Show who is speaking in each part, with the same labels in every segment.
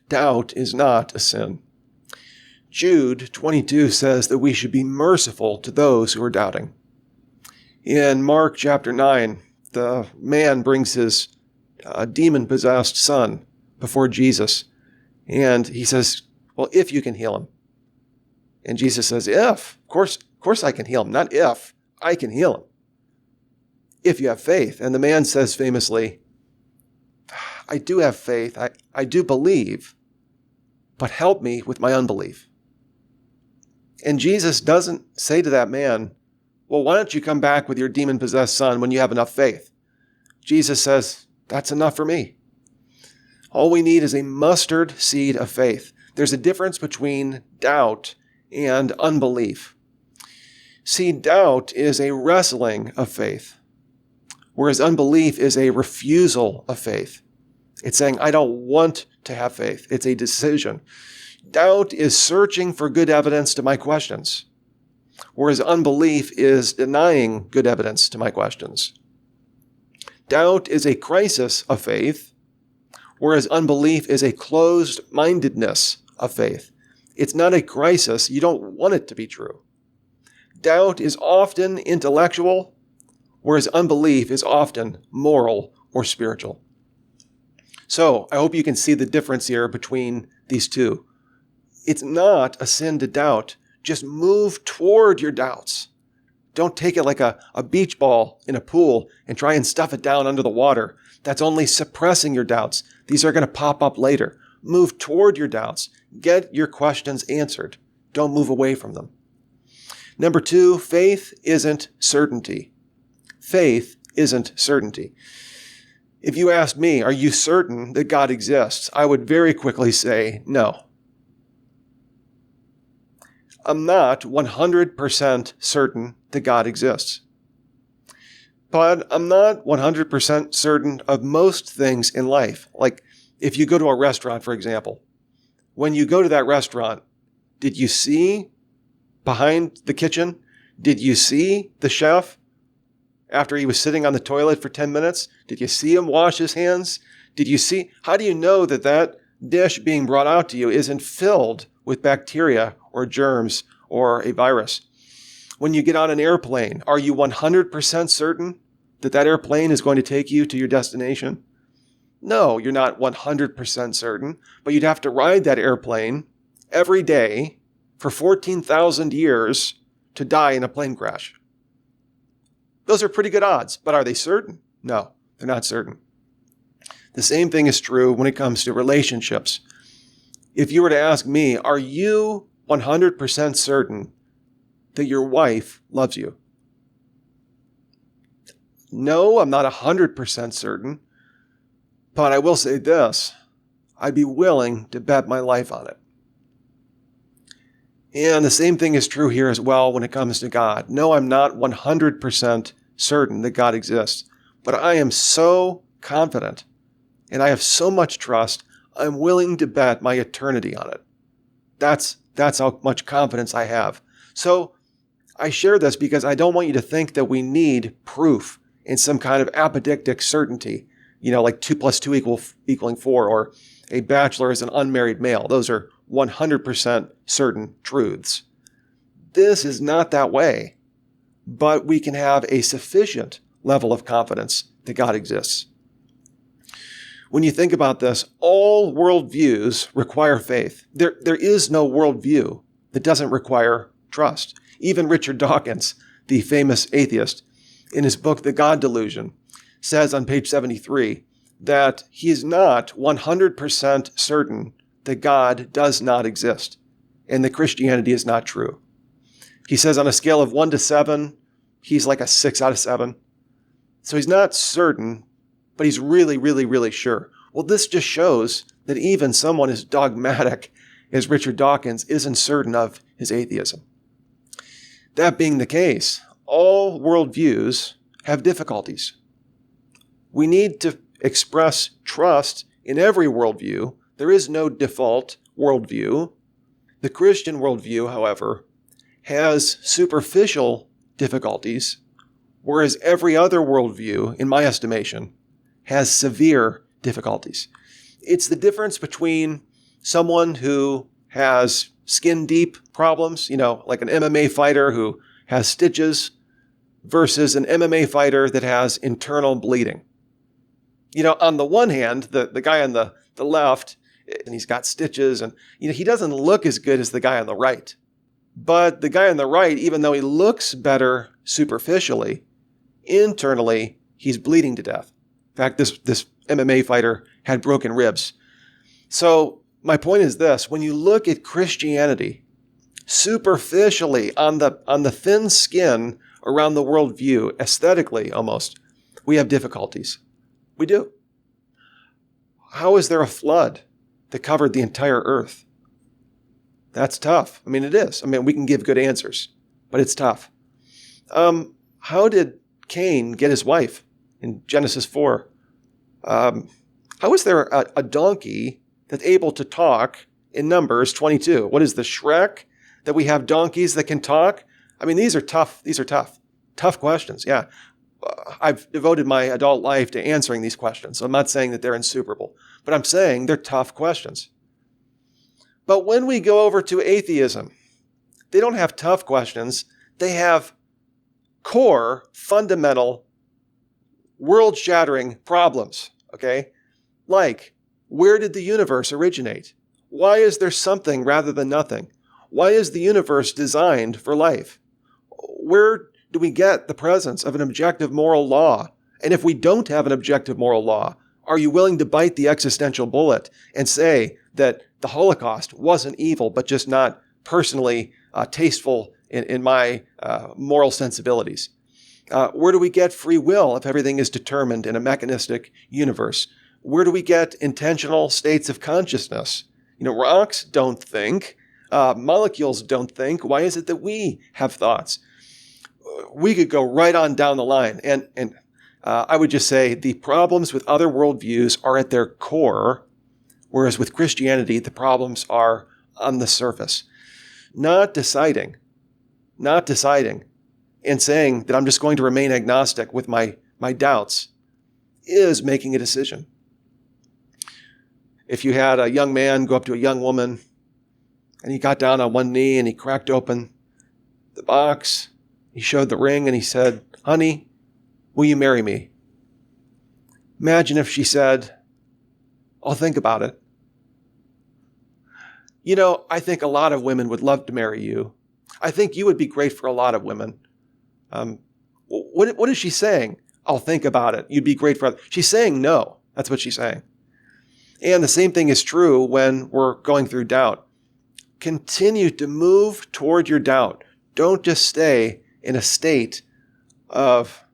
Speaker 1: Doubt is not a sin. Jude 22 says that we should be merciful to those who are doubting. In Mark chapter 9, the man brings his demon-possessed son before Jesus, and he says, well, if you can heal him. And Jesus says, if. Of course I can heal him. Not if. I can heal him. If you have faith. And the man says famously, I do have faith. I do believe, but help me with my unbelief. And Jesus doesn't say to that man, well, why don't you come back with your demon-possessed son when you have enough faith? Jesus says, that's enough for me. All we need is a mustard seed of faith. There's a difference between doubt and unbelief. See, doubt is a wrestling of faith, whereas unbelief is a refusal of faith. It's saying, I don't want to have faith. It's a decision. Doubt is searching for good evidence to my questions, whereas unbelief is denying good evidence to my questions. Doubt is a crisis of faith, whereas unbelief is a closed-mindedness of faith. It's not a crisis. You don't want it to be true. Doubt is often intellectual, whereas unbelief is often moral or spiritual. So I hope you can see the difference here between these two. It's not a sin to doubt. Just move toward your doubts. Don't take it like a beach ball in a pool and try and stuff it down under the water. That's only suppressing your doubts. These are going to pop up later. Move toward your doubts. Get your questions answered. Don't move away from them. Number 2, faith isn't certainty. Faith isn't certainty. If you asked me, are you certain that God exists? I would very quickly say no. I'm not 100% certain that God exists. But I'm not 100% certain of most things in life. Like if you go to a restaurant, for example, when you go to that restaurant, did you see behind the kitchen? Did you see the chef after he was sitting on the toilet for 10 minutes? Did you see him wash his hands? How do you know that that dish being brought out to you isn't filled with bacteria or germs or a virus? When you get on an airplane, are you 100% certain that that airplane is going to take you to your destination? No, you're not 100% certain, but you'd have to ride that airplane every day for 14,000 years to die in a plane crash. Those are pretty good odds, but are they certain? No, they're not certain. The same thing is true when it comes to relationships. If you were to ask me, are you 100% certain that your wife loves you? No, I'm not 100% certain, but I will say this, I'd be willing to bet my life on it. And the same thing is true here as well when it comes to God. No, I'm not 100% certain that God exists, but I am so confident and I have so much trust, I'm willing to bet my eternity on it. That's how much confidence I have. So I share this because I don't want you to think that we need proof in some kind of apodictic certainty, like 2 + 2 equaling 4, or a bachelor is an unmarried male. Those are 100% certain truths. This is not that way, but we can have a sufficient level of confidence that God exists. When you think about this, all worldviews require faith. There is no worldview that doesn't require trust. Even Richard Dawkins, the famous atheist, in his book, The God Delusion, says on page 73 that he is not 100% certain that God does not exist and that Christianity is not true. He says on a scale of 1 to 7, he's like a 6 out of 7. So he's not certain, but he's really, really, really sure. Well, this just shows that even someone as dogmatic as Richard Dawkins isn't certain of his atheism. That being the case, all worldviews have difficulties. We need to express trust in every worldview. There is no default worldview. The Christian worldview, however, has superficial difficulties, whereas every other worldview, in my estimation, has severe difficulties. It's the difference between someone who has skin deep problems, like an MMA fighter who has stitches versus an MMA fighter that has internal bleeding. On the one hand, the guy on the left, and he's got stitches, and he doesn't look as good as the guy on the right. But the guy on the right, even though he looks better superficially, internally, he's bleeding to death. In fact, this MMA fighter had broken ribs. So my point is this: when you look at Christianity superficially on the thin skin around the worldview, aesthetically almost, we have difficulties. We do. How is there a flood that covered the entire earth? That's tough. It is. We can give good answers, but it's tough. How did Cain get his wife in Genesis 4? How is there a donkey that's able to talk in Numbers 22? What is the Shrek that we have donkeys that can talk? These are tough. These are tough. Tough questions. Yeah. I've devoted my adult life to answering these questions. So I'm not saying that they're insuperable, but I'm saying they're tough questions. But when we go over to atheism, they don't have tough questions. They have core, fundamental, world-shattering problems, okay? Like, where did the universe originate? Why is there something rather than nothing? Why is the universe designed for life? Where do we get the presence of an objective moral law? And if we don't have an objective moral law, are you willing to bite the existential bullet and say that the Holocaust wasn't evil, but just not personally tasteful in my moral sensibilities? Where do we get free will if everything is determined in a mechanistic universe? Where do we get intentional states of consciousness? Rocks don't think. Molecules don't think. Why is it that we have thoughts? We could go right on down the line. And I would just say the problems with other worldviews are at their core, whereas with Christianity, the problems are on the surface. Not deciding and saying that I'm just going to remain agnostic with my doubts is making a decision. If you had a young man go up to a young woman and he got down on one knee and he cracked open the box, he showed the ring and he said, "Honey, will you marry me?" Imagine if she said, "I'll think about it." I think a lot of women would love to marry you. I think you would be great for a lot of women. What is she saying? "I'll think about it. You'd be great for others." She's saying no. That's what she's saying. And the same thing is true when we're going through doubt. Continue to move toward your doubt. Don't just stay in a state of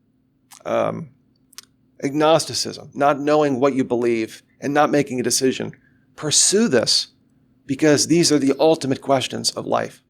Speaker 1: agnosticism, not knowing what you believe and not making a decision. Pursue this because these are the ultimate questions of life.